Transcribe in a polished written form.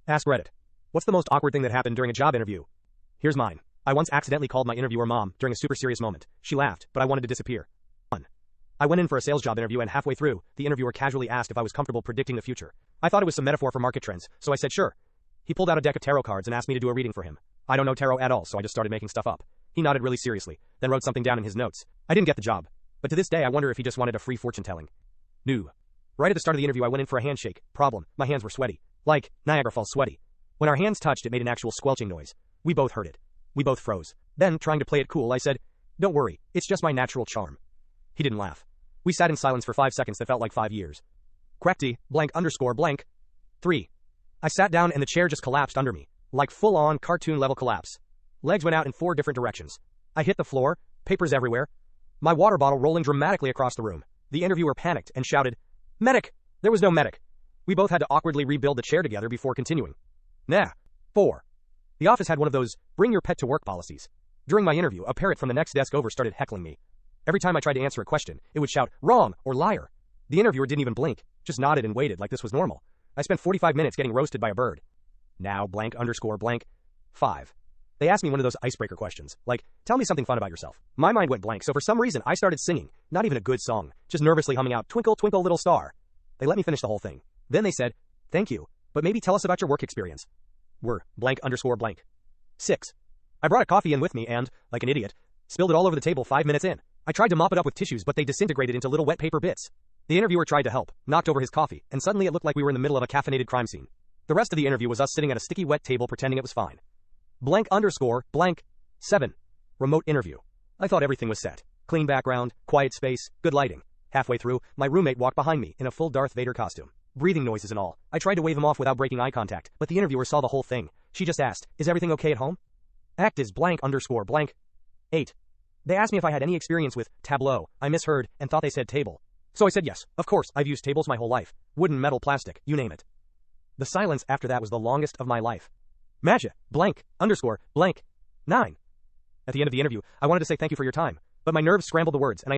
AskReddit. What's the most awkward thing that happened during a job interview? Here's mine. I once accidentally called my interviewer mom during a super serious moment. She laughed, but I wanted to disappear. 1. I went in for a sales job interview and halfway through, the interviewer casually asked if I was comfortable predicting the future. I thought it was some metaphor for market trends, so I said sure. He pulled out a deck of tarot cards and asked me to do a reading for him. I don't know tarot at all, so I just started making stuff up. He nodded really seriously, then wrote something down in his notes. I didn't get the job, but to this day I wonder if he just wanted a free fortune telling. New. Right at the start of the interview I went in for a handshake. Problem, my hands were sweaty. Like, Niagara Falls sweaty. When our hands touched it made an actual squelching noise. We both heard it. We both froze. Then, trying to play it cool, I said, "Don't worry, it's just my natural charm." He didn't laugh. We sat in silence for 5 seconds that felt like 5 years. Quackty, blank underscore blank. 3. I sat down and the chair just collapsed under me. Like full-on cartoon-level collapse. Legs went out in 4 different directions. I hit the floor, papers everywhere. My water bottle rolling dramatically across the room. The interviewer panicked and shouted, "Medic!" There was no medic. We both had to awkwardly rebuild the chair together before continuing. Nah. 4. The office had one of those bring your pet to work policies. During my interview, a parrot from the next desk over started heckling me. Every time I tried to answer a question, it would shout, "Wrong," or "Liar." The interviewer didn't even blink, just nodded and waited like this was normal. I spent 45 minutes getting roasted by a bird. Now blank underscore blank. 5. They asked me one of those icebreaker questions, like, tell me something fun about yourself. My mind went blank, so for some reason I started singing, not even a good song, just nervously humming out, "Twinkle, twinkle, little star." They let me finish the whole thing. Then they said, "Thank you, but maybe tell us about your work experience." We're blank underscore blank. 6. I brought a coffee in with me and, like an idiot, spilled it all over the table 5 minutes in. I tried to mop it up with tissues, but they disintegrated into little wet paper bits. The interviewer tried to help, knocked over his coffee, and suddenly it looked like we were in the middle of a caffeinated crime scene. The rest of the interview was us sitting at a sticky wet table pretending it was fine. Blank underscore blank. 7. Remote interview. I thought everything was set. Clean background, quiet space, good lighting. Halfway through, my roommate walked behind me in a full Darth Vader costume. Breathing noises and all. I tried to wave him off without breaking eye contact, but the interviewer saw the whole thing. She just asked, "Is everything okay at home?" Act is blank underscore blank. 8. They asked me if I had any experience with Tableau. I misheard and thought they said table. So I said yes, of course, I've used tables my whole life. Wooden, metal, plastic, you name it. The silence after that was the longest of my life. Magia, blank, underscore, blank. 9. At the end of the interview, I wanted to say thank you for your time, but my nerves scrambled the words and I